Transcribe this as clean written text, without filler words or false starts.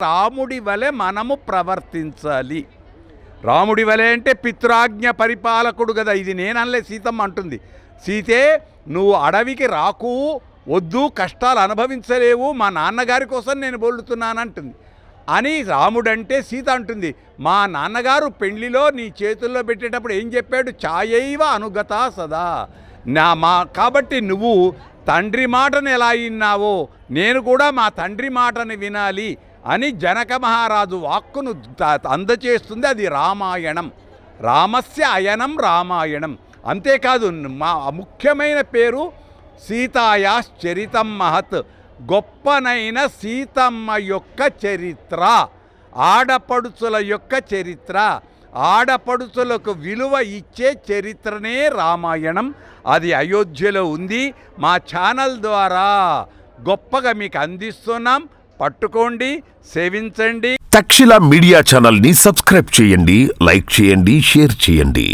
రాముడి వలె మనము ప్రవర్తించాలి. రాముడి వలె అంటే పితృాజ్ఞ పరిపాలకుడు కదా. ఇది నేననలే, సీతమ్మ అంటుంది. సీతే, నువ్వు అడవికి రాకు, వద్దు, కష్టాలు అనుభవించలేవు, మా నాన్నగారి కోసం నేను బొల్లుతున్నానంటుంది అని రాముడంటే సీత అంటుంది, మా నాన్నగారు పెళ్లిలో నీ చేతుల్లో పెట్టేటప్పుడు ఏం చెప్పాడు? ఛాయైవ అనుగత సదా. కాబట్టి నువ్వు తండ్రి మాటను ఎలా విన్నావో నేను కూడా మా తండ్రి మాటను వినాలి అని జనక మహారాజు వాక్కును అందచేస్తుంది. అది రామాయణం. రామస్య అయనం రామాయణం. అంతేకాదు, మా ముఖ్యమైన పేరు సీతాయాశ్చరితం మహత్. గొప్పనైన సీతమ్మ యొక్క చరిత్ర, ఆడపడుచుల యొక్క చరిత్ర, ఆడపడుచులకు విలువ ఇచ్చే చరిత్రనే రామాయణం. అది అయోధ్యలో ఉంది. మా ఛానల్ ద్వారా గొప్పగా మీకు అందిస్తున్నాం. పట్టుకోండి, సేవించండి. తక్షశిల మీడియా ఛానల్ని సబ్స్క్రైబ్ చేయండి, లైక్ చేయండి, షేర్ చేయండి.